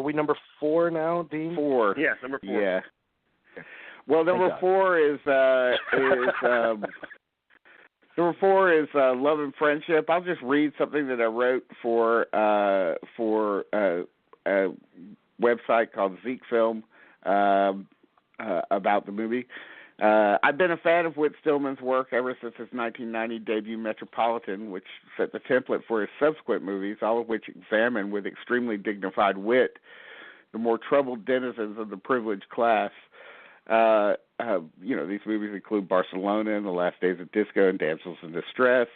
we number 4 now, Dean? 4. Yes, number 4. Yeah. Well, number 4 is number 4 is Love and Friendship. I'll just read something that I wrote for a website called Zeke Film about the movie. I've been a fan of Whit Stillman's work ever since his 1990 debut Metropolitan, which set the template for his subsequent movies, all of which examine with extremely dignified wit the more troubled denizens of the privileged class. These movies include Barcelona and The Last Days of Disco and Damsels in Distress.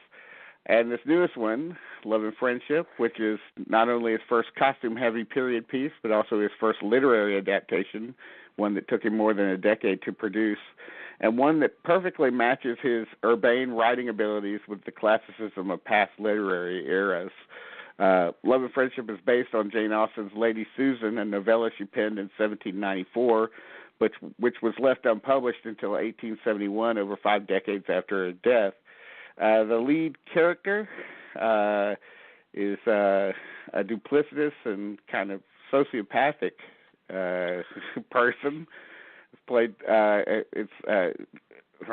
And this newest one, Love and Friendship, which is not only his first costume-heavy period piece, but also his first literary adaptation, one that took him more than a decade to produce, and one that perfectly matches his urbane writing abilities with the classicism of past literary eras. Love and Friendship is based on Jane Austen's Lady Susan, a novella she penned in 1794, which was left unpublished until 1871, over 5 decades after her death. The lead character is a duplicitous and kind of sociopathic person. It's played. Her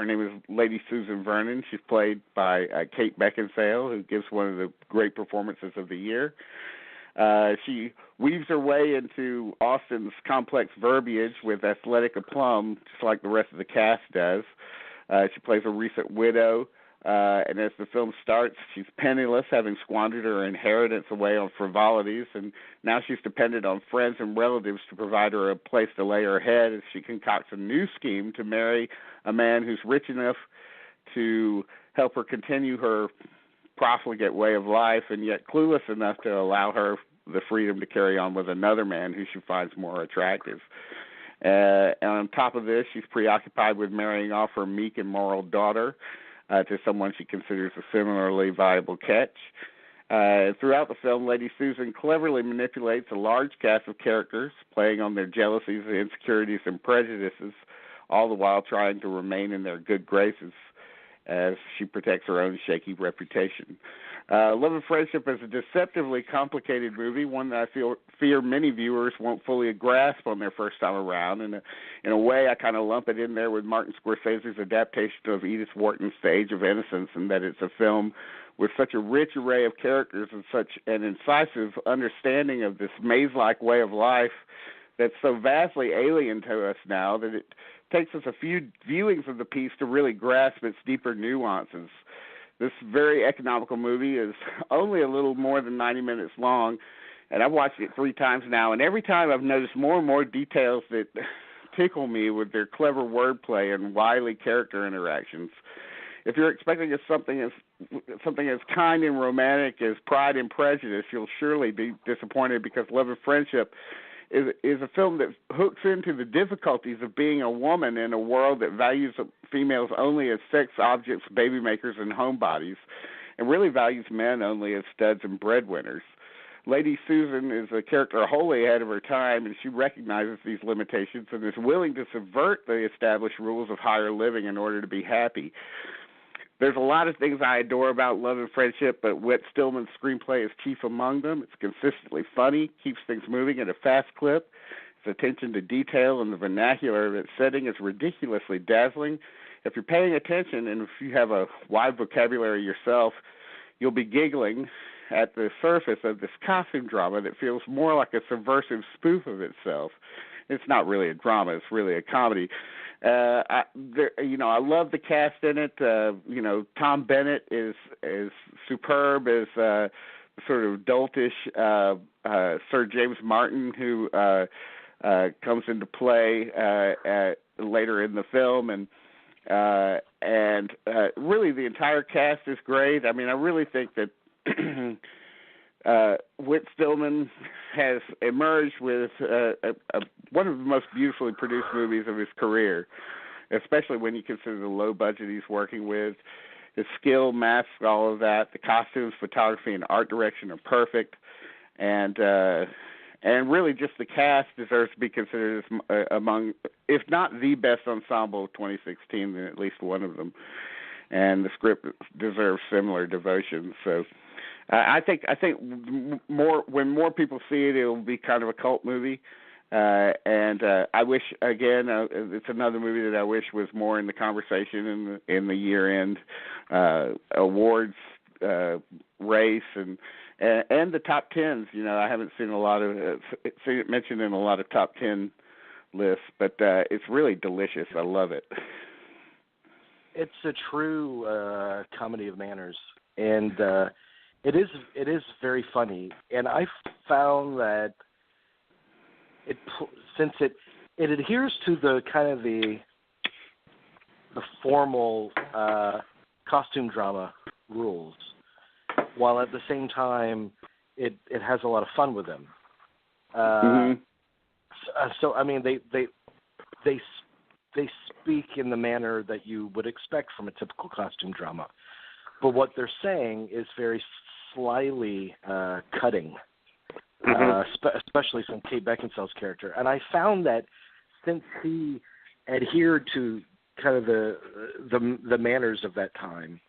name is Lady Susan Vernon. She's played by Kate Beckinsale, who gives one of the great performances of the year. She weaves her way into Austen's complex verbiage with athletic aplomb, just like the rest of the cast does. She plays a recent widow, and as the film starts, she's penniless, having squandered her inheritance away on frivolities, and now she's dependent on friends and relatives to provide her a place to lay her head as she concocts a new scheme to marry a man who's rich enough to help her continue her profligate way of life, and yet clueless enough to allow her the freedom to carry on with another man who she finds more attractive. And on top of this, she's preoccupied with marrying off her meek and moral daughter to someone she considers a similarly viable catch. Throughout the film, Lady Susan cleverly manipulates a large cast of characters, playing on their jealousies, insecurities, and prejudices, all the while trying to remain in their good graces as she protects her own shaky reputation. Love and Friendship is a deceptively complicated movie, one that I fear many viewers won't fully grasp on their first time around. And in a way, I kind of lump it in there with Martin Scorsese's adaptation of Edith Wharton's The Age of Innocence, and that it's a film with such a rich array of characters and such an incisive understanding of this maze-like way of life that's so vastly alien to us now that it takes us a few viewings of the piece to really grasp its deeper nuances. This very economical movie is only a little more than 90 minutes long, and I've watched it 3 times now, and every time I've noticed more and more details that tickle me with their clever wordplay and wily character interactions. If you're expecting something as kind and romantic as Pride and Prejudice, you'll surely be disappointed, because Love and Friendship is a film that hooks into the difficulties of being a woman in a world that values females only as sex objects, baby makers, and homebodies, and really values men only as studs and breadwinners. Lady Susan is a character wholly ahead of her time, and she recognizes these limitations and is willing to subvert the established rules of higher living in order to be happy. There's a lot of things I adore about Love and Friendship, but Whit Stillman's screenplay is chief among them. It's consistently funny, keeps things moving at a fast clip. Its attention to detail and the vernacular of its setting is ridiculously dazzling. If you're paying attention, and if you have a wide vocabulary yourself, you'll be giggling at the surface of this costume drama that feels more like a subversive spoof of itself. It's not really a drama; it's really a comedy. I love the cast in it. Tom Bennett is superb as sort of doltish Sir James Martin, who comes into play later in the film, and really the entire cast is great. I mean, I really think that Whit Stillman has emerged with one of the most beautifully produced movies of his career, especially when you consider the low budget he's working with. His skill masks all of that. The costumes, photography, and art direction are perfect, and really just the cast deserves to be considered as among, if not the best ensemble of 2016, then at least one of them. And the script deserves similar devotion. So I think more when more people see it, it will be kind of a cult movie. And I wish again, it's another movie that I wish was more in the conversation in the year-end awards race and the top tens. You know, I haven't seen a lot of seen it mentioned in a lot of top 10 lists, but it's really delicious. I love it. It's a true comedy of manners, and it is very funny. And I found that since it adheres to the kind of the formal costume drama rules, while at the same time it has a lot of fun with them. So I mean they speak in the manner that you would expect from a typical costume drama, but what they're saying is very slyly cutting. Especially from Kate Beckinsale's character. And I found that since he adhered to kind of the manners of that time,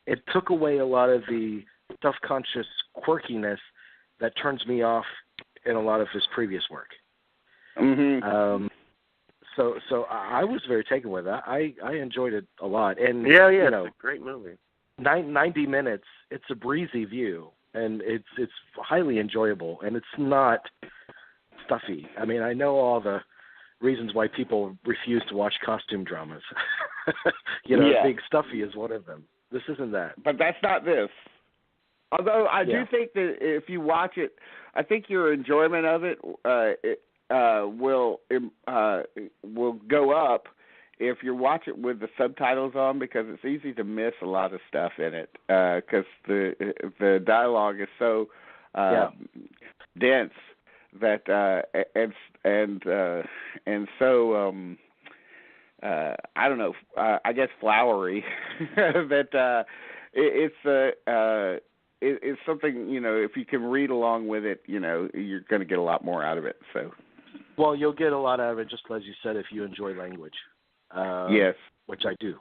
it took away a lot of the self-conscious quirkiness that turns me off in a lot of his previous work. So I was very taken with that. I enjoyed it a lot. And yeah, you it's know, a great movie. 90 minutes, it's a breezy view. And it's highly enjoyable, and it's not stuffy. I mean, I know all the reasons why people refuse to watch costume dramas. Big stuffy is one of them. This isn't that. But that's not this. Although I do think that if you watch it, I think your enjoyment of it will go up if you watch it with the subtitles on, because it's easy to miss a lot of stuff in it because the dialogue is so dense that and so I don't know, I guess flowery that it's something, you know, if you can read along with it, you know, you're going to get a lot more out of it. So, well, you'll get a lot out of it, just as you said, if you enjoy language. Yes. Which I do.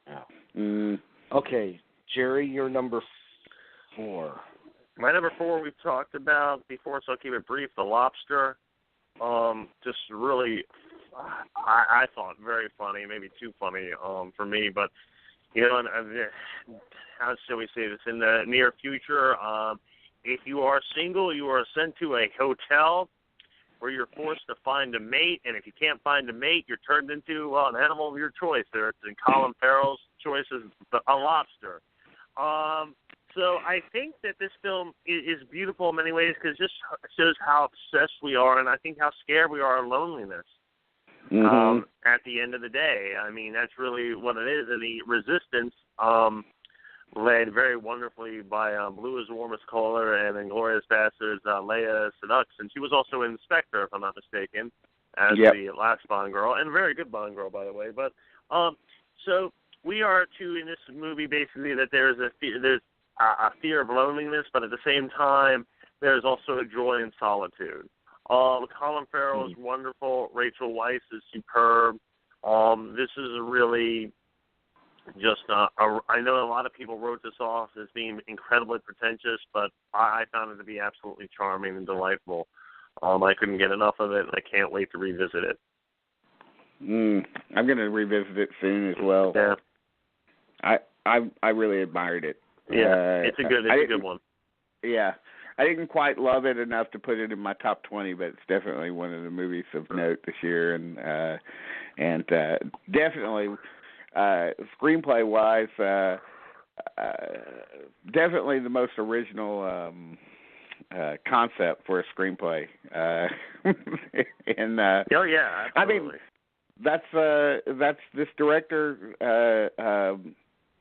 Yeah. Okay, Jerry, you're number 4. My number 4 we've talked about before, so I'll keep it brief. The Lobster. Just really, I thought very funny, maybe too funny for me. But, you know, how shall we say this? In the near future, if you are single, you are sent to a hotel where you're forced to find a mate, and if you can't find a mate, you're turned into an animal of your choice. It's in Colin Farrell's choice is a lobster. So I think that this film is beautiful in many ways because it just shows how obsessed we are, and I think how scared we are of loneliness. At the end of the day, I mean, that's really what it is. And the Resistance, led very wonderfully by Blue is the Warmest Color and Inglourious Basterds' Leia Sedux, and she was also in Spectre, if I'm not mistaken, as the last Bond girl, and a very good Bond girl, by the way. But so we are in this movie basically that there's a fear of loneliness, but at the same time there's also a joy in solitude. Colin Farrell is wonderful. Rachel Weisz is superb. This is a really just, I know a lot of people wrote this off as being incredibly pretentious, but I found it to be absolutely charming and delightful. I couldn't get enough of it, and I can't wait to revisit it. I'm going to revisit it soon as well. Yeah. I really admired it. Yeah, it's a good one. Yeah. I didn't quite love it enough to put it in my top 20, but it's definitely one of the movies of note this year, and definitely screenplay-wise, definitely the most original concept for a screenplay. And oh yeah, absolutely. I mean, that's this director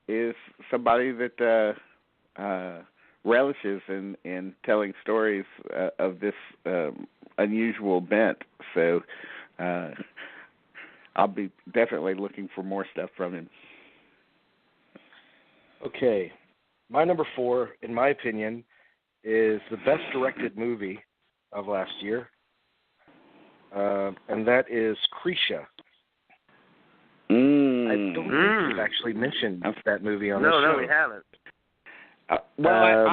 is somebody that relishes in telling stories of this unusual bent. So I'll be definitely looking for more stuff from him. Okay. My number 4, in my opinion, is the best directed movie of last year, and that is Krisha. I don't think we've actually mentioned that movie on the show. No, we haven't. Well,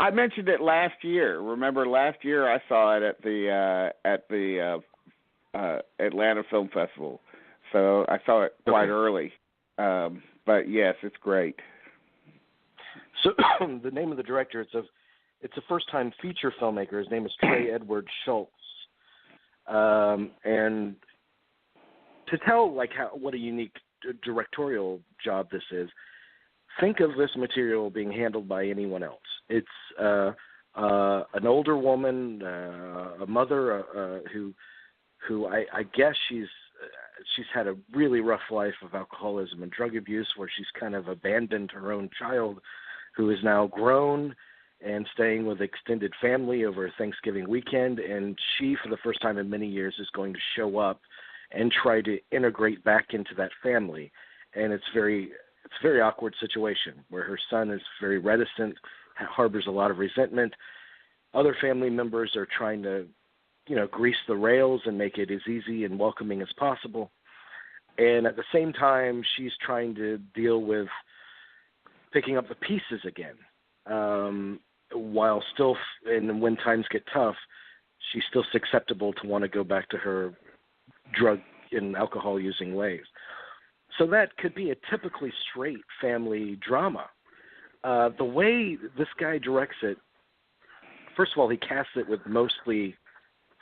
I mentioned it last year. Remember, last year I saw it at the Atlanta Film Festival, so I saw it quite early. But yes, it's great. So the name of the director, it's a first-time feature filmmaker. His name is Trey Edward Schultz. And to tell what a unique directorial job this is, think of this material being handled by anyone else. It's an older woman, a mother who I guess she's had a really rough life of alcoholism and drug abuse, where she's kind of abandoned her own child, who is now grown and staying with extended family over Thanksgiving weekend. And she, for the first time in many years, is going to show up and try to integrate back into that family. And it's a very awkward situation where her son is very reticent, harbors a lot of resentment. Other family members are trying to, grease the rails and make it as easy and welcoming as possible. And at the same time, she's trying to deal with picking up the pieces again. While still, and when times get tough, she's still susceptible to want to go back to her drug and alcohol using ways. So that could be a typically straight family drama. The way this guy directs it, first of all, he casts it with mostly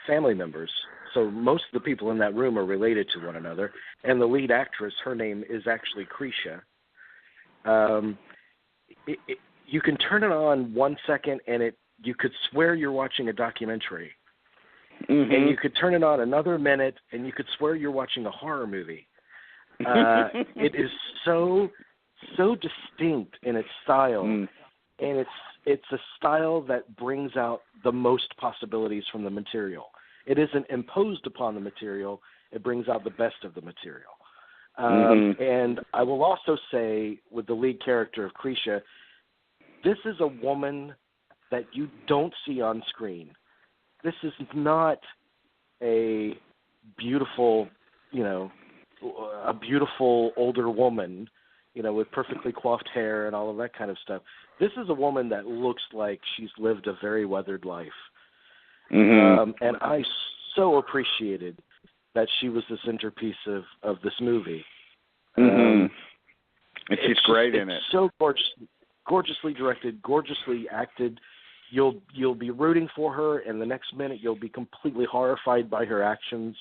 family members. So most of the people in that room are related to one another. And the lead actress, her name is actually Krisha. You can turn it on 1 second and you could swear you're watching a documentary. Mm-hmm. And you could turn it on another minute and you could swear you're watching a horror movie. It is so distinct in its style, and it's a style that brings out the most possibilities from the material. It isn't imposed upon the material; it brings out the best of the material. And I will also say, with the lead character of Krisha, this is a woman that you don't see on screen. This is not a beautiful, a beautiful older woman, with perfectly coiffed hair and all of that kind of stuff. This is a woman that looks like she's lived a very weathered life. And I so appreciated that she was the centerpiece of this movie. And she's great in it. It's so gorgeously directed, gorgeously acted. You'll be rooting for her, and the next minute you'll be completely horrified by her actions.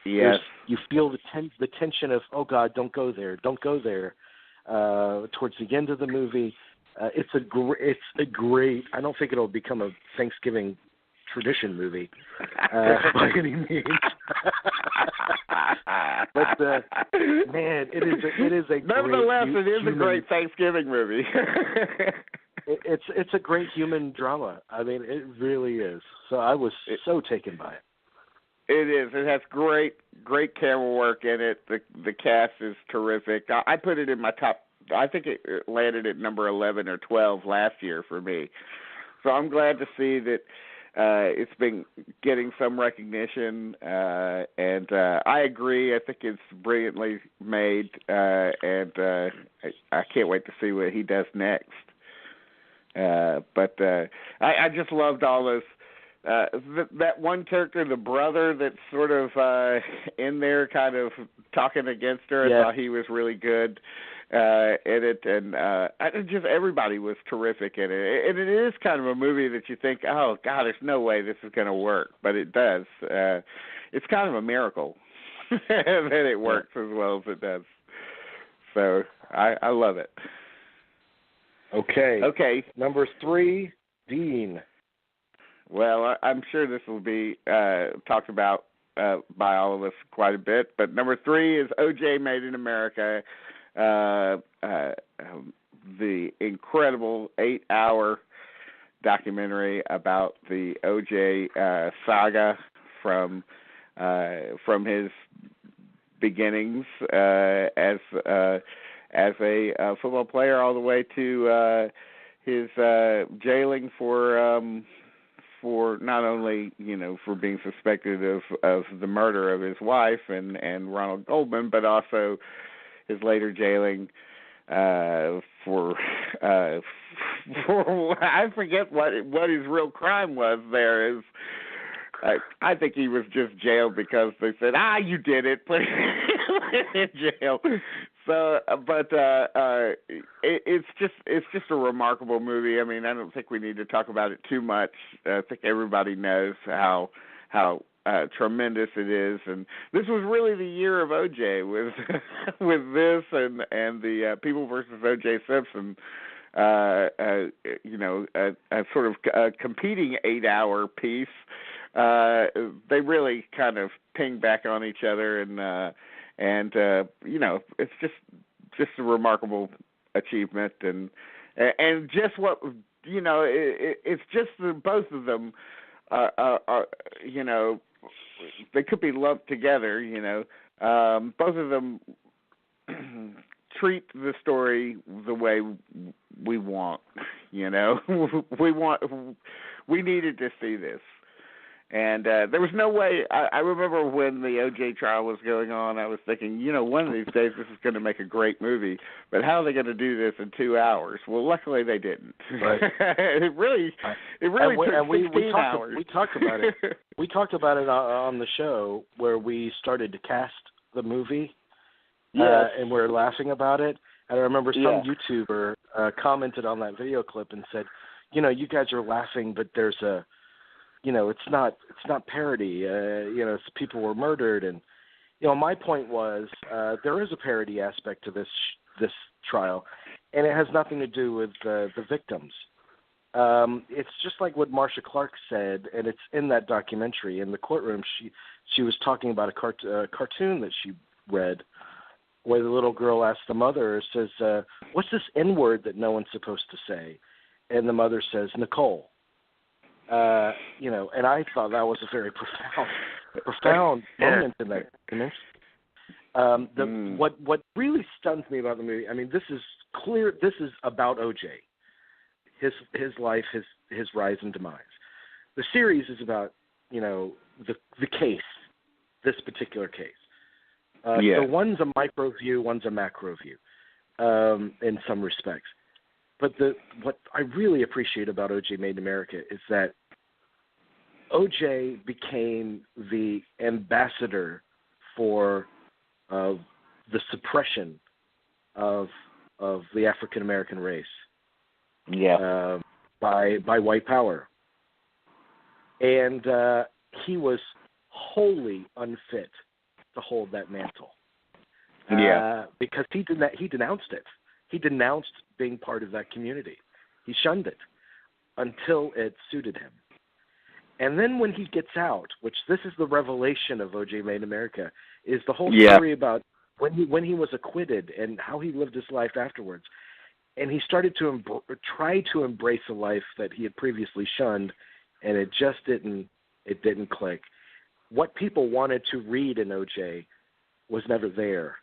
Yes. You feel the tension of, oh God, don't go there. Towards the end of the movie, it's a great. I don't think it'll become a Thanksgiving tradition movie by any means. But man, it is a nevertheless, great, it is a great Thanksgiving movie. It's a great human drama. I mean, it really is. So I was so taken by it. It is. It has great camera work in it. The cast is terrific. I put it in my top. I think it landed at number 11 or 12 last year for me. So I'm glad to see that it's been getting some recognition. And I agree. I think it's brilliantly made. And I can't wait to see what he does next. But I just loved all those. That one character, the brother, that's sort of in there kind of talking against her. I thought he was really good in it. And just everybody was terrific in it. And it is kind of a movie that you think, oh, God, there's no way this is going to work. But it does. It's kind of a miracle that it works as well as it does. So I love it. Okay. Number 3, Dean. Well, I'm sure this will be talked about by all of us quite a bit. But number 3 is O.J. Made in America, the incredible 8-hour documentary about the O.J. saga from his beginnings as a football player all the way to his jailing for not only, for being suspected of the murder of his wife and Ronald Goldman, but also his later jailing for I forget what his real crime was. There is. I think he was just jailed because they said, you did it, put him in jail. So, but it's just a remarkable movie. I mean, I don't think we need to talk about it too much. I think everybody knows how tremendous it is, and this was really the year of OJ with with this and the People versus OJ Simpson. A sort of competing 8-hour piece. They really kind of ping back on each other, and it's just a remarkable achievement, and just what it's just that both of them are they could be lumped together. Both of them treat the story the way we want. We needed to see this. And there was no way. I remember when the O.J. trial was going on, I was thinking, one of these days this is going to make a great movie. But how are they going to do this in 2 hours? Well, luckily they didn't. Right. It really took 16 hours. We talked about it. We talked about it on the show where we started to cast the movie. Yes. And we're laughing about it. And I remember some YouTuber commented on that video clip and said, you guys are laughing, but there's a it's not parody. People were murdered, and my point was there is a parody aspect to this trial, and it has nothing to do with the victims. It's just like what Marcia Clark said, and it's in that documentary. In the courtroom, she was talking about a cartoon that she read, where the little girl asked the mother, says, "What's this N-word that no one's supposed to say?" And the mother says, "Nicole." And I thought that was a very profound moment in that documentary. What really stuns me about the movie, I mean, this is clear. This is about O.J., his life, his rise and demise. The series is about the case, this particular case. So one's a micro view, one's a macro view, in some respects. But what I really appreciate about O.J. Made in America is that O.J. became the ambassador for the suppression of the African American race by white power, and he was wholly unfit to hold that mantle. Because he denounced it. He denounced being part of that community. He shunned it until it suited him. And then when he gets out, which this is the revelation of O.J. Made in America, is the whole story about when he was acquitted and how he lived his life afterwards. And he started to try to embrace a life that he had previously shunned, and it just didn't click. What people wanted to read in O.J. was never there.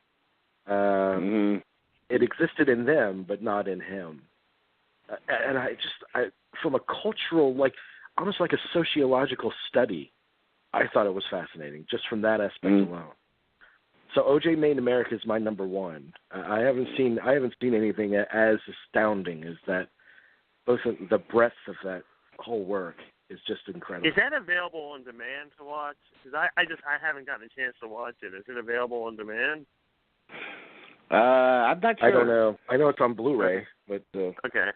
It existed in them, but not in him. And I from a cultural, almost like a sociological study, I thought it was fascinating, just from that aspect alone. So O.J. Made in America is my number one. I haven't seen anything as astounding as that. Both the breadth of that whole work is just incredible. Is that available on demand to watch? Because I haven't gotten a chance to watch it. Is it available on demand? I'm not sure. I don't know. I know it's on Blu-ray, but okay.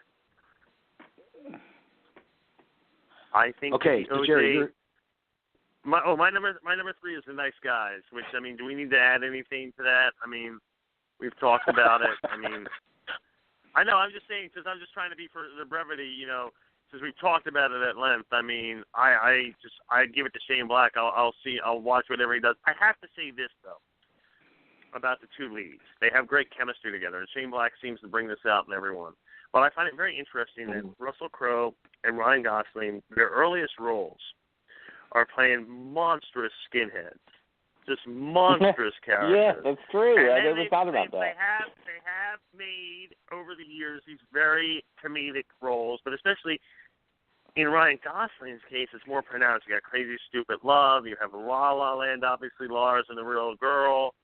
I think okay, OJ. Jerry, my number 3 is The Nice Guys. Which, I mean, do we need to add anything to that? I mean, we've talked about it. I mean, I know. I'm just saying, because I'm just trying to be for the brevity. Since we've talked about it at length. I mean, I give it to Shane Black. I'll watch whatever he does. I have to say this though about the two leads. They have great chemistry together, and Shane Black seems to bring this out in everyone. But I find it very interesting that Russell Crowe and Ryan Gosling, their earliest roles, are playing monstrous skinheads, just monstrous characters. Yeah, that's true. And I never thought about that. They have made over the years these very comedic roles, but especially in Ryan Gosling's case, it's more pronounced. You got Crazy Stupid Love. You have La La Land, obviously Lars and the Real Girl.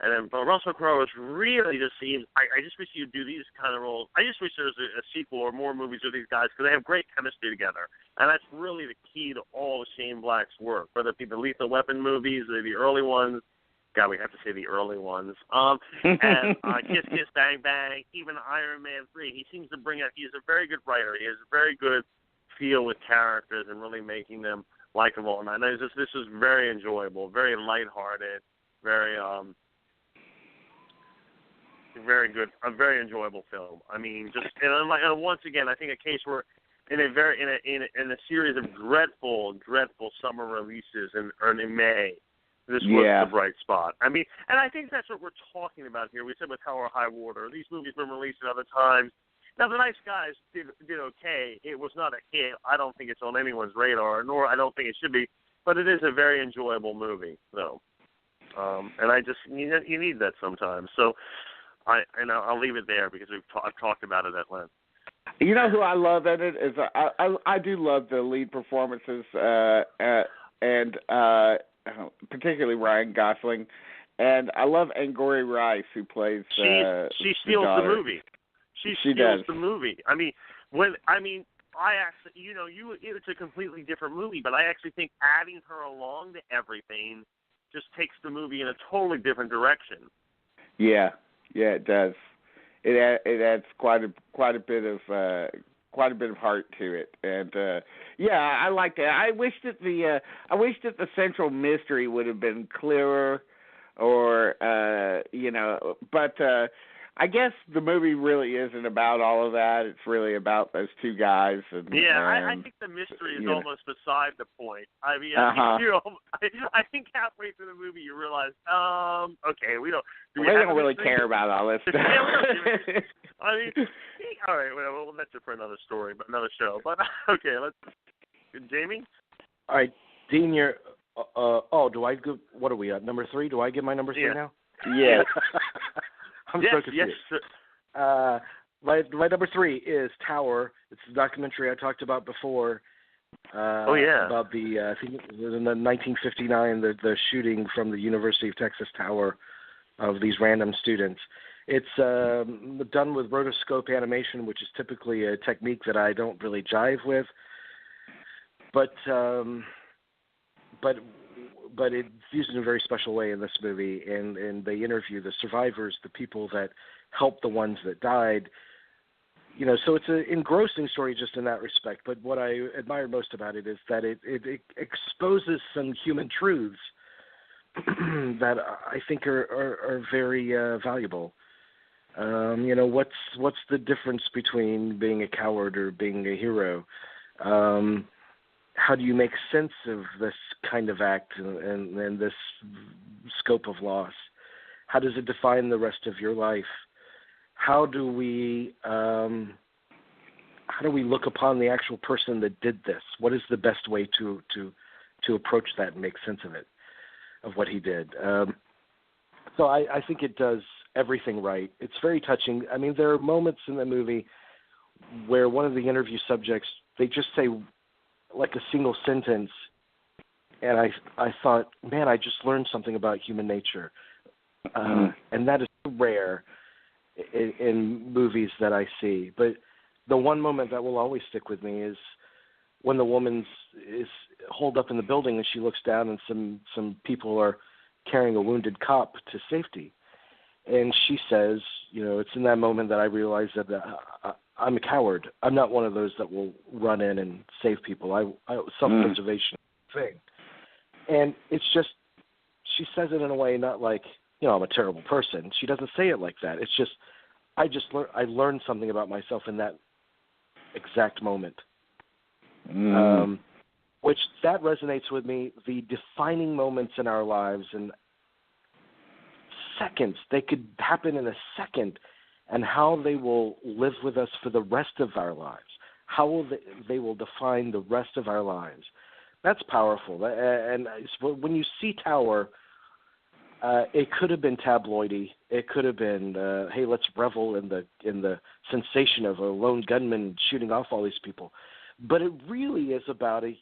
But Russell Crowe is really just seems. I just wish you'd do these kind of roles. I just wish there was a sequel or more movies with these guys because they have great chemistry together, and that's really the key to all of Shane Black's work. Whether it be the Lethal Weapon movies or the early ones. God, we have to say the early ones. And Kiss Kiss Bang Bang, even Iron Man 3. He seems to bring out. He's a very good writer. He has a very good feel with characters and really making them likable. And I know this is very enjoyable, very lighthearted, very good, a very enjoyable film. I mean, just and once again, I think a case where in a series of dreadful summer releases in May. This was the bright spot. I mean, and I think that's what we're talking about here. We said with Hell or High Water, these movies been released at other times. Now, The Nice Guys did okay. It was not a hit. I don't think it's on anyone's radar, nor I don't think it should be. But it is a very enjoyable movie, though. And I just you need that sometimes. So I'll leave it there because I've talked about it at length. You know who I love in it is I do love the lead performances and particularly Ryan Gosling, and I love Angourie Rice who plays. She steals the movie. She steals the movie. I mean, I actually, it's a completely different movie, but I actually think adding her along to everything just takes the movie in a totally different direction. Yeah, it does. It adds quite a bit of heart to it, and I like that. I wish that the central mystery would have been clearer, or but I guess the movie really isn't about all of that. It's really about those two guys. I think the mystery is almost beside the point. I mean, I think halfway through the movie you realize, okay, we don't really care about all this stuff. I mean, all right, well, that's it for another story, but another show. But okay, Jamie. All right, Dean, you're. Do I give? What are we at? Number 3? Do I give my number 3 now? Yeah. I'm so confused. Yes. My number 3 is Tower. It's the documentary I talked about before. About the I think it was in the 1959 the shooting from the University of Texas Tower of these random students. It's done with rotoscope animation, which is typically a technique that I don't really jive with. But it's used in a very special way in this movie, and they interview the survivors, the people that helped the ones that died. So it's an engrossing story just in that respect. But what I admire most about it is that it exposes some human truths that I think are very valuable. What's the difference between being a coward or being a hero? How do you make sense of this kind of act and this scope of loss? How does it define the rest of your life? How do we look upon the actual person that did this? What is the best way to approach that and make sense of it, of what he did? So I think it does everything right. It's very touching. I mean, there are moments in the movie where one of the interview subjects, they just say like a single sentence, and I thought, man, I just learned something about human nature. And that is rare in movies that I see. But the one moment that will always stick with me is when the woman is holed up in the building and she looks down and some people are carrying a wounded cop to safety. And she says, it's in that moment that I realize that I'm a coward. I'm not one of those that will run in and save people. I self-preservation thing. And it's just, she says it in a way not like, I'm a terrible person. She doesn't say it like that. It's just, I learned something about myself in that exact moment. Which that resonates with me. The defining moments in our lives and seconds, they could happen in a second, and how they will live with us for the rest of our lives. How they will define the rest of our lives. That's powerful. And when you see Tower, it could have been tabloidy. It could have been, hey, let's revel in the sensation of a lone gunman shooting off all these people. But it really is about a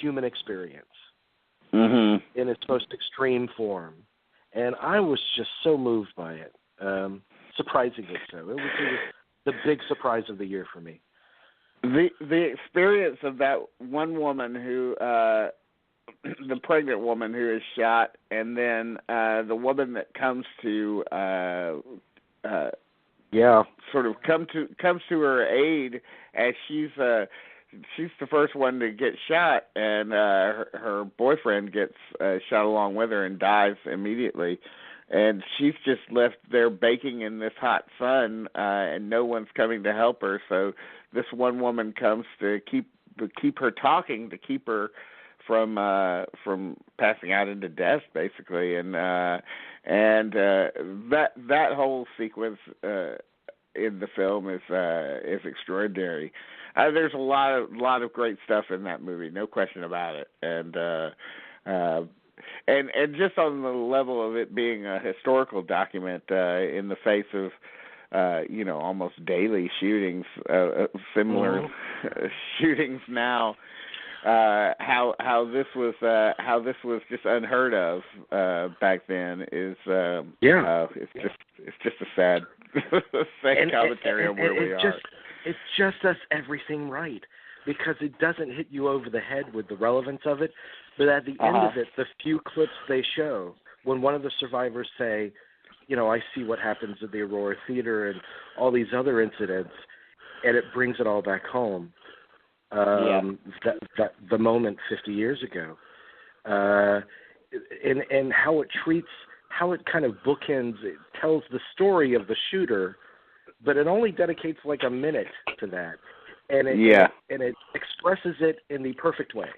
human experience in its most extreme form. and I was just so moved by it, surprisingly so. It was the big surprise of the year for me. The experience of that one woman who, the pregnant woman who is shot, and then the woman that comes to, sort of comes to her aid as she's the first one to get shot, and her boyfriend gets shot along with her and dies immediately. And she's just left there baking in this hot sun, and no one's coming to help her. So this one woman comes to keep her talking, to keep her from passing out into death, basically. And that whole sequence in the film is extraordinary. There's a lot of great stuff in that movie, no question about it. And just on the level of it being a historical document, in the face of almost daily shootings, similar shootings now, how this was just unheard of back then is it's just a sad commentary on where we are. It just does everything right, because it doesn't hit you over the head with the relevance of it, but at the end of it, the few clips they show, when one of the survivors say, I see what happens at the Aurora Theater and all these other incidents, and it brings it all back home. That the moment 50 years ago, and how it kind of bookends, it tells the story of the shooter, but it only dedicates like a minute to that, and it expresses it in the perfect way.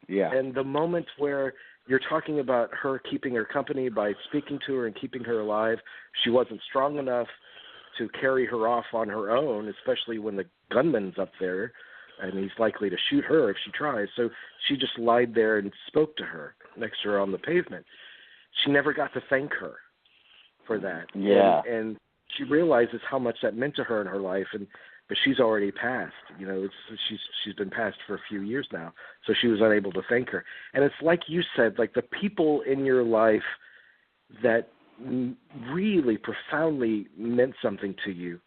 Yeah. And the moment where you're talking about her keeping her company by speaking to her and keeping her alive, she wasn't strong enough to carry her off on her own, especially when the gunman's up there, and he's likely to shoot her if she tries. So she just lied there and spoke to her next to her on the pavement. She never got to thank her for that. Yeah. And she realizes how much that meant to her in her life, but she's already passed. She's been passed for a few years now, so she was unable to thank her. And it's like you said, like the people in your life that really profoundly meant something to you,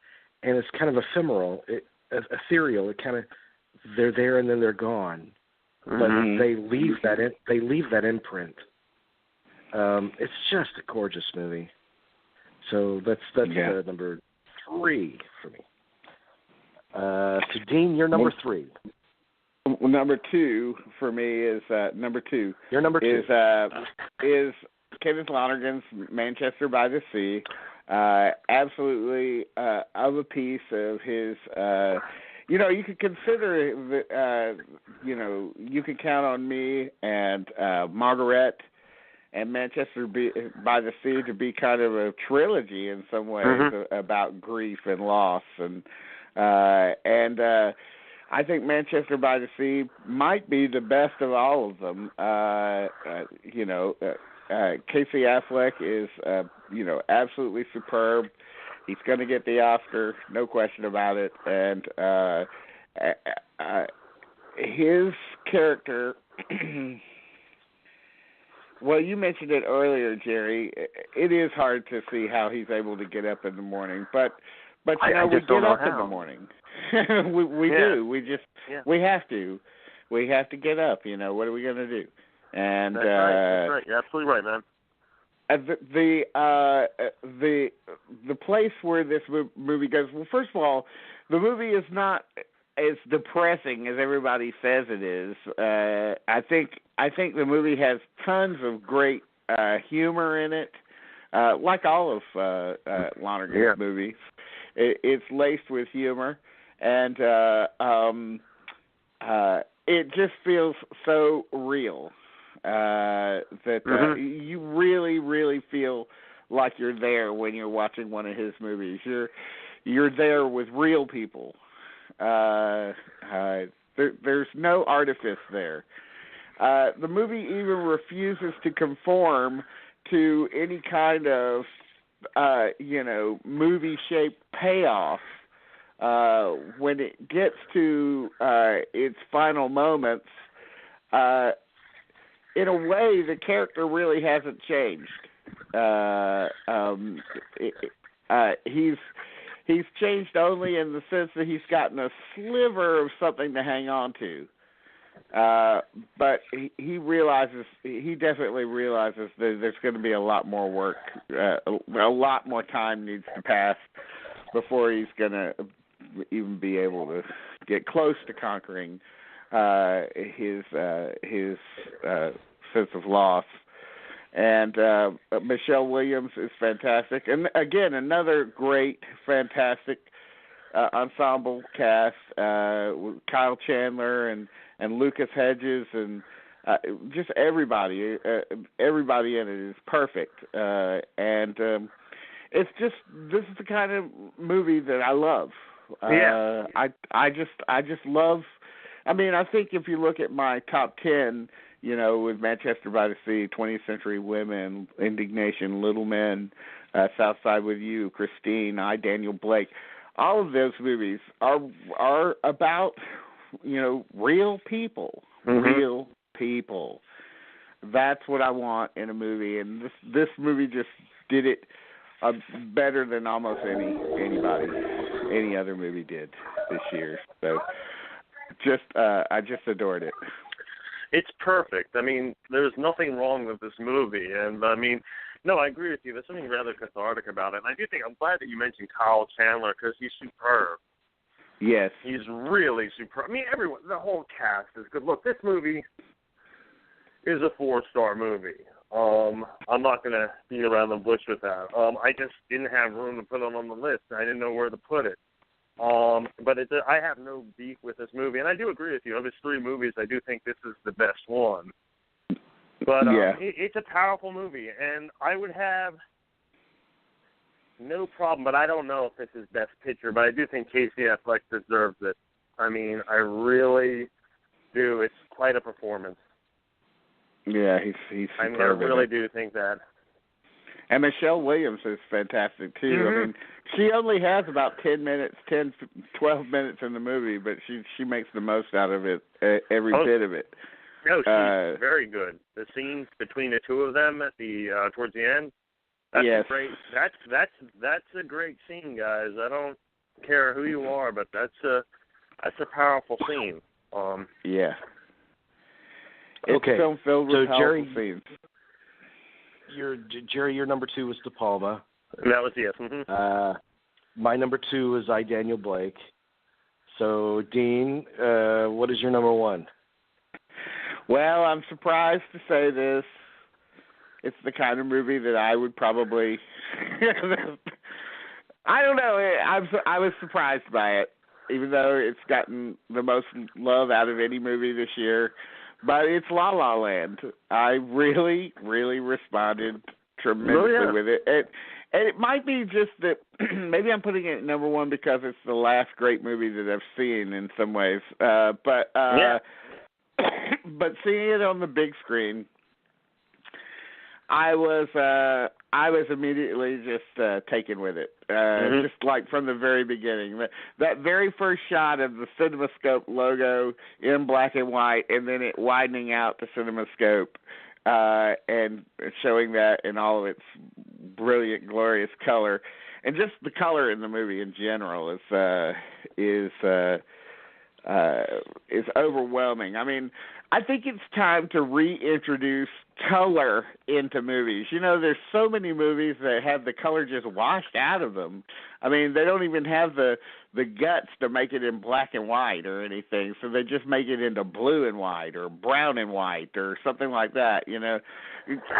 and it's kind of ephemeral, ethereal. It kind of, they're there and then they're gone, but they leave that imprint. It's just a gorgeous movie. So that's number 3 for me. So Dean, you're number 3. Well, number 2 for me is number 2. Your number 2 is Kenneth Lonergan's Manchester by the Sea. Absolutely of a piece of his. You could consider you could count on me and Margaret and Manchester by the Sea to be kind of a trilogy in some ways about grief and loss, and I think Manchester by the Sea might be the best of all of them. Casey Affleck is absolutely superb. He's going to get the Oscar, no question about it, and his character. Well, you mentioned it earlier, Jerry. It is hard to see how he's able to get up in the morning, but we get up in the morning. we do. We have to. We have to get up. What are we going to do? And that's right. You're absolutely right, man. The place where this movie goes. Well, first of all, the movie is not as depressing as everybody says it is. I think the movie has tons of great humor in it, like all of Lonergan's movies. It's laced with humor, and it just feels so real that you really, really feel like you're there when you're watching one of his movies. You're there with real people. There's no artifice there. The movie even refuses to conform to any kind of, movie-shaped payoff. When it gets to its final moments, in a way, the character really hasn't changed. He's changed only in the sense that he's gotten a sliver of something to hang on to. But he definitely realizes that there's going to be a lot more work, a lot more time needs to pass before he's going to even be able to get close to conquering his sense of loss. And Michelle Williams is fantastic. And again, another great, fantastic ensemble cast, with Kyle Chandler and Lucas Hedges and just everybody. Everybody in it is perfect. And it's just, this is the kind of movie that I love. I just love, I mean, I think if you look at my top 10, with Manchester by the Sea, 20th Century Women, Indignation, Little Men, South Side with You, Christine, I, Daniel Blake, all of those movies are about, real people. Mm-hmm. Real people. That's what I want in a movie, and this movie just did it better than almost any other movie did this year. So, I just adored it. It's perfect. I mean, there's nothing wrong with this movie, and I mean, no, I agree with you. There's something rather cathartic about it, and I'm glad that you mentioned Kyle Chandler because he's superb. Yes, he's really superb. I mean, the whole cast is good. Look, this movie is a 4-star movie. I'm not going to beat around the bush with that. I just didn't have room to put it on the list. I didn't know where to put it. But I have no beef with this movie, and I do agree with you. Of his 3 movies, I do think this is the best one. But it's a powerful movie, and I would have no problem, but I don't know if this is Best Picture, but I do think Casey Affleck deserves it. I mean, I really do. It's quite a performance. Yeah, he's superb. I mean, I really do think that. And Michelle Williams is fantastic, too. Mm-hmm. I mean, she only has about 12 minutes in the movie, but she makes the most out of it, every bit of it. No, she's very good. The scenes between the two of them at the towards the end, that's great. That's a great scene, guys. I don't care who you are, but that's a powerful scene. Yeah. It's a film filled with powerful scenes. Jerry, your number 2 was De Palma. That was yes. Mm-hmm. My number 2 is I, Daniel Blake. So, Dean, what is your number 1? Well, I'm surprised to say this. It's the kind of movie that I would probably. I don't know. I was surprised by it, even though it's gotten the most love out of any movie this year. But it's La La Land. I really, really responded tremendously with it. And it might be just that maybe I'm putting it at number 1 because it's the last great movie that I've seen in some ways. But seeing it on the big screen, I was immediately just taken with it. Just like from the very beginning. That very first shot of the CinemaScope logo in black and white, and then it widening out to CinemaScope and showing that in all of its brilliant, glorious color. And just the color in the movie in general is overwhelming. I mean, I think it's time to reintroduce color into movies. There's so many movies that have the color just washed out of them. I mean, they don't even have the guts to make it in black and white or anything, so they just make it into blue and white or brown and white or something like that,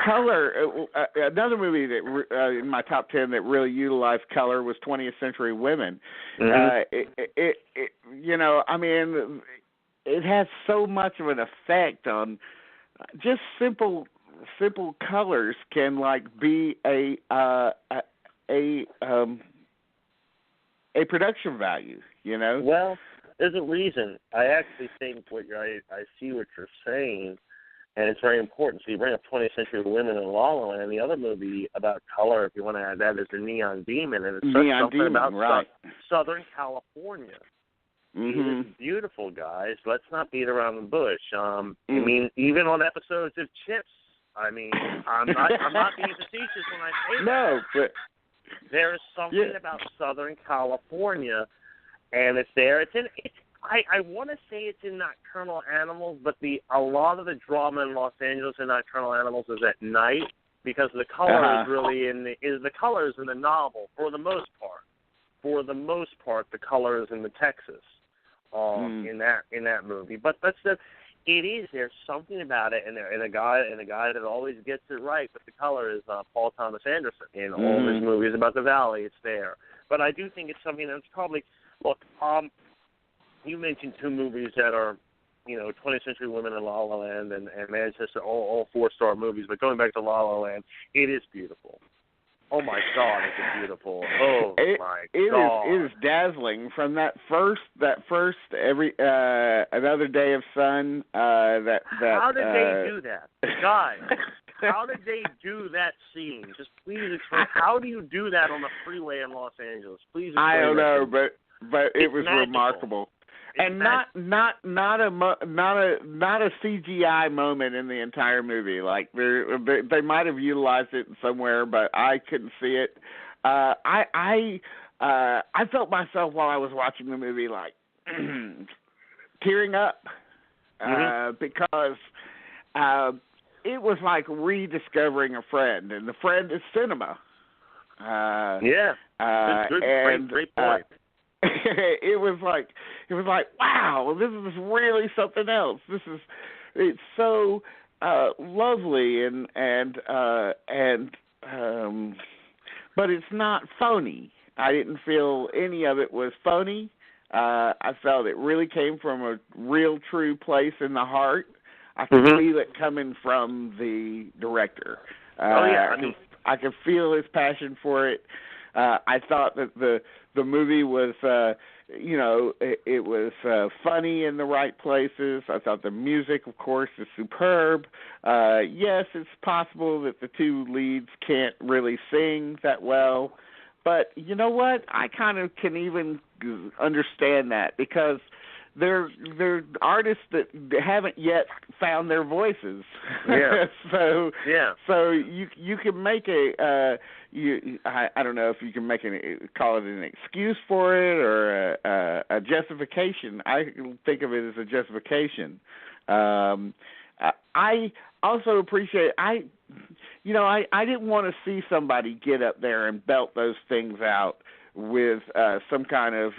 Color, another movie that in my top 10 that really utilized color was 20th Century Women. I mean, it has so much of an effect on just simple colors can be a production value, Well, there's a reason. I actually think I see what you're saying, and it's very important. So you bring up 20th Century Women and La La Land. The other movie about color, if you want to add that, is The Neon Demon, and it's something about Southern California. Mm-hmm. It's beautiful, guys. Let's not beat around the bush. I mean, even on episodes of Chips, I mean, I'm not being facetious when I say that. No, but there is something about Southern California, and it's there. I want to say it's in Nocturnal Animals, but a lot of the drama in Los Angeles in Nocturnal Animals is at night because the color is really the colors in the novel for the most part. For the most part, the color is in the Texas in that movie. But there's something about it, and a guy that always gets it right with the color is Paul Thomas Anderson in all of his movies about the Valley. It's there, but I do think it's something that's probably you mentioned two movies that are 20th Century Women and La La Land and Manchester, all 4-star movies. But going back to La La Land, it is beautiful. Oh my God, it's beautiful. Oh my God, it is dazzling from that first Another Day of Sun. How did they do that, guys? How did they do that scene? Just please explain. How do you do that on the freeway in Los Angeles? Please explain. I don't know, but it was magical. Remarkable. And not a CGI moment in the entire movie. Like they might have utilized it somewhere, but I couldn't see it. I felt myself while I was watching the movie like tearing up because it was like rediscovering a friend, and the friend is cinema. Great point. It was like wow, this is really something else. It's so lovely and but it's not phony. I didn't feel any of it was phony. I felt it really came from a real true place in the heart. I could feel it coming from the director. I could feel his passion for it. I thought that the movie was, it was funny in the right places. I thought the music, of course, is superb. Yes, it's possible that the two leads can't really sing that well, but you know what? I kind of can even understand that because they're artists that haven't yet found their voices. Yeah. So you can make I don't know if you can call it an excuse for it or a justification. I think of it as a justification. I also appreciate I didn't want to see somebody get up there and belt those things out with some kind of,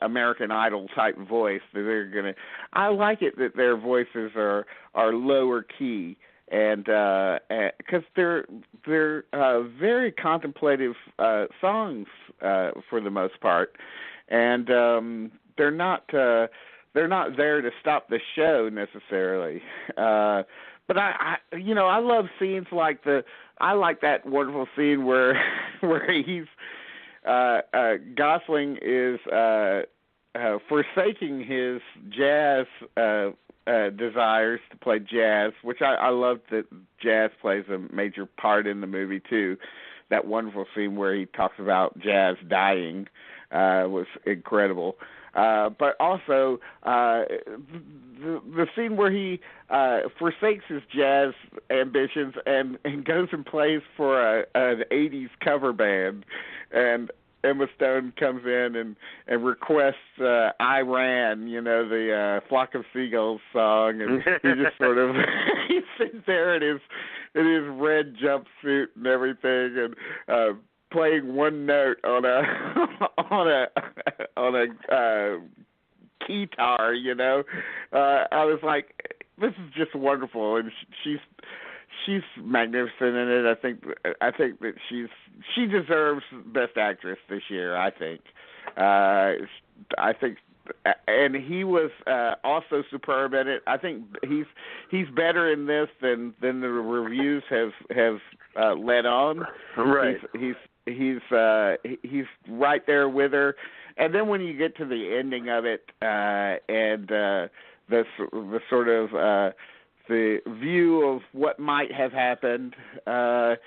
American Idol type voice that they're gonna. I like it that their voices are lower key, and because they're very contemplative songs for the most part, and they're not there to stop the show necessarily. But I love scenes like I like that wonderful scene where he's. Gosling is forsaking his jazz desires to play jazz, which I love that jazz plays a major part in the movie too. That wonderful scene where he talks about jazz dying was incredible. But also the scene where he forsakes his jazz ambitions and goes and plays for an 80s cover band, and Emma Stone comes in and requests I Ran, the Flock of Seagulls song, and he just sort of he sits there in his red jumpsuit and everything, and playing one note on a guitar, I was like, this is just wonderful, and she's magnificent in it. I think that she deserves Best Actress this year. I think, and he was also superb in it. I think he's better in this than the reviews have led on. Right. He's right there with her, and then when you get to the ending of it, and the sort of the view of what might have happened, it's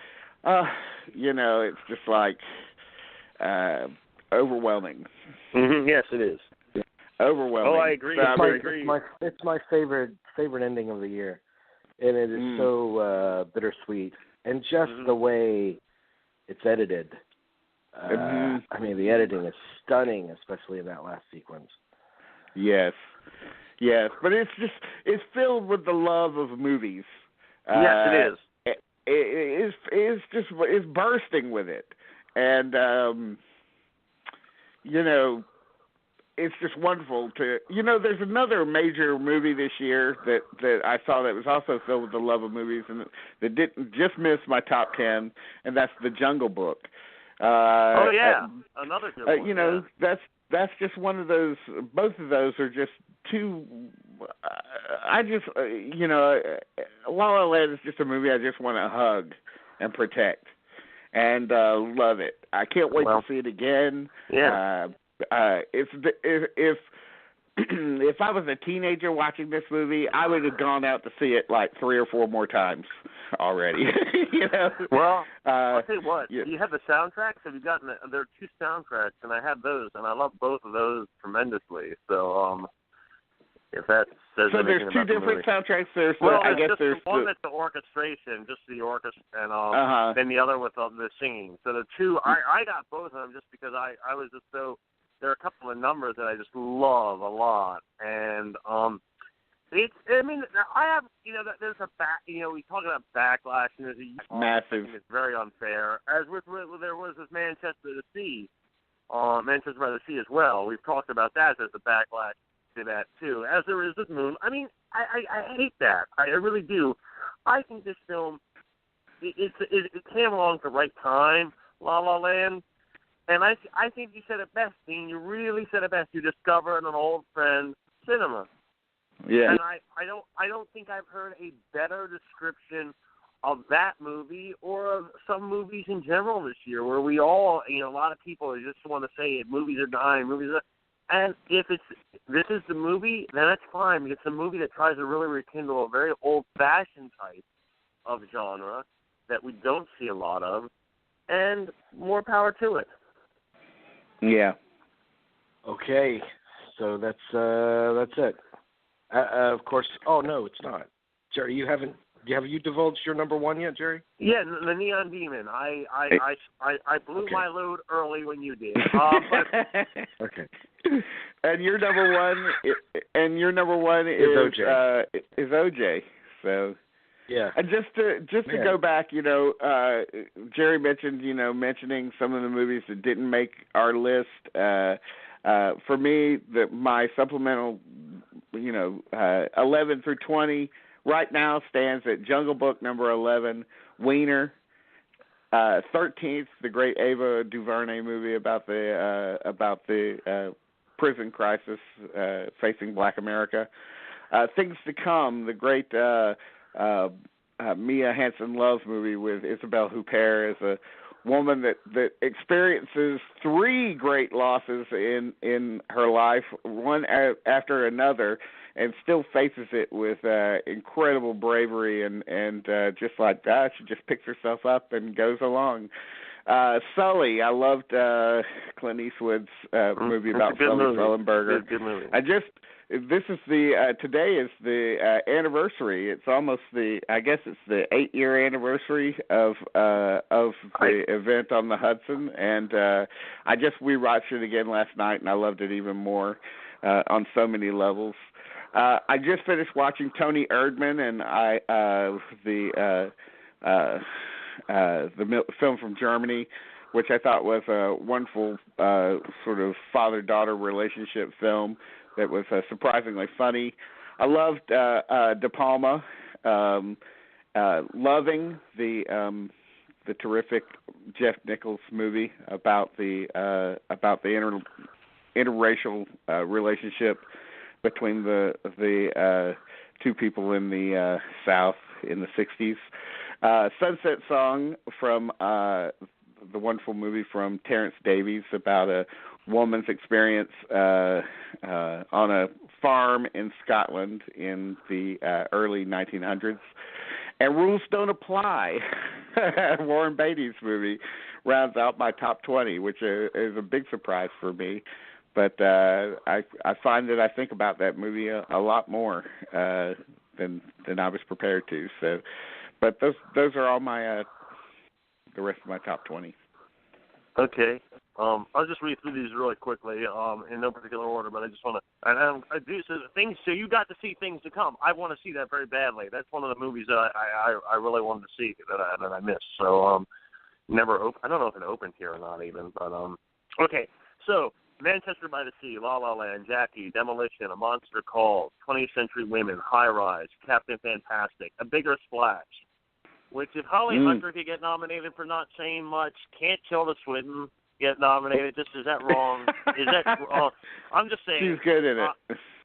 just like overwhelming. Mm-hmm. Yes, it is. Overwhelming. Oh, I agree. It's my favorite ending of the year. and it is so bittersweet, and just the way it's edited. I mean, the editing is stunning, especially in that last sequence. Yes, but it's filled with the love of movies. Yes, it is. It's bursting with it, and it's just wonderful to There's another major movie this year that I saw that was also filled with the love of movies, and that didn't just miss my top 10, and that's The Jungle Book. Another good one. That's just one of those. Both of those are just two. La La Land is just a movie I just want to hug and protect, and love it. I can't wait to see it again. Yeah. If I was a teenager watching this movie, I would have gone out to see it like 3 or 4 more times already. Well, I'll tell you what. Do you have the soundtracks? Have you gotten? There are 2 soundtracks, and I have those, and I love both of those tremendously. So, if that says so anything there's 2 about different the movie. soundtracks. There's there's one that's the orchestration, just the orchestra, and then the other with the singing. So the 2, I got both of them just because I was just so. There are a couple of numbers that I just love a lot, and I have there's a we talk about backlash, and there's a massive. It's very unfair. As there was with Manchester by the Sea as well. We've talked about that. There's a backlash to that too, as there is with Moon. I mean, I hate that. I really do. I think this film it came along at the right time, La La Land. And I think you said it best, Dean. You really said it best. You discovered an old friend, cinema. Yeah. And I don't think I've heard a better description of that movie or of some movies in general this year, where we all, a lot of people just want to say movies are dying, and if this is the movie, then that's fine. It's a movie that tries to really rekindle a very old-fashioned type of genre that we don't see a lot of, and more power to it. Yeah. Okay, so that's it. Of course. Oh no, it's not. Jerry, have you divulged your number 1 yet, Jerry? Yeah, the Neon Demon. I blew my load early when you did. Okay. And your number 1 is OJ. Is OJ. So. Yeah. And just to go back, Jerry mentioned, mentioning some of the movies that didn't make our list. For me, my supplemental, 11 through 20 right now stands at Jungle Book number 11, Wiener, 13th, the great Ava DuVernay movie about the prison crisis facing Black America. Things to Come, the great. Mia Hansen-Love's movie with Isabelle Huppert as a woman that experiences 3 great losses in her life, one after another, and still faces it with incredible bravery and just like that, she just picks herself up and goes along. Sully, I loved Clint Eastwood's movie about Sully Sullenberger. Good movie. This is today is the anniversary. It's almost the 8-year anniversary of the event on the Hudson, and we watched it again last night, and I loved it even more on so many levels. I just finished watching Tony Erdmann and the film from Germany, which I thought was a wonderful sort of father-daughter relationship film that was surprisingly funny. I loved De Palma, loving the terrific Jeff Nichols movie about the interracial relationship between the 2 people in the South in the 60s. Sunset Song from the wonderful movie from Terrence Davies about a woman's experience on a farm in Scotland in the early 1900s. And Rules Don't Apply, Warren Beatty's movie, rounds out my top 20, which is a big surprise for me. But I find that I think about that movie a lot more than I was prepared to. So, but those are all my the rest of my top 20. Okay. I'll just read through these really quickly, in no particular order, but I just want to. And I do so things. So you got to see Things to Come. I want to see that very badly. That's one of the movies that I really wanted to see that I missed. So never. I don't know if it opened here or not even, but okay. So Manchester by the Sea, La La Land, Jackie, Demolition, A Monster Calls, 20th Century Women, High Rise, Captain Fantastic, A Bigger Splash. Which if Holly Hunter could get nominated for not saying much, can't Tilda Swinton get nominated? Just is that wrong? Is that wrong? I'm just saying. She's good in it.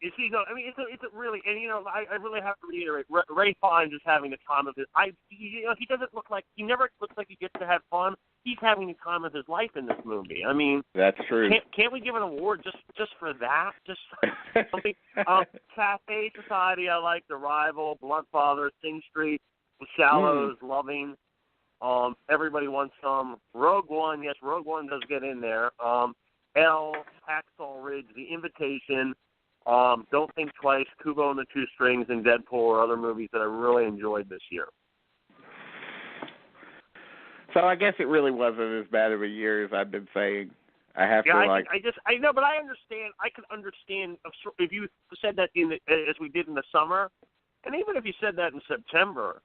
Is he? I mean, it's a really, and I really have to reiterate. Ray Fiennes is having the time of his. He doesn't look like he never looks like he gets to have fun. He's having the time of his life in this movie. I mean, that's true. Can't we give an award just for that? Just something. Cafe Society, I like. The Rival, Blunt Father, Sing Street. Shallows, Loving, Everybody Wants Some, Rogue One, yes, Rogue One does get in there, L, Hacksaw Ridge, The Invitation, Don't Think Twice, Kubo and the Two Strings, and Deadpool are other movies that I really enjoyed this year. So I guess it really wasn't as bad of a year as I've been saying. I know, but I understand. I can understand if you said that as we did in the summer, and even if you said that in September,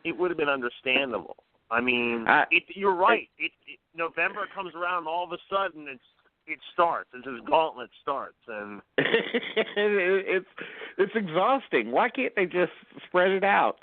it would have been understandable. I mean, you're right. November comes around, and all of a sudden, it starts. This gauntlet starts, and it's exhausting. Why can't they just spread it out?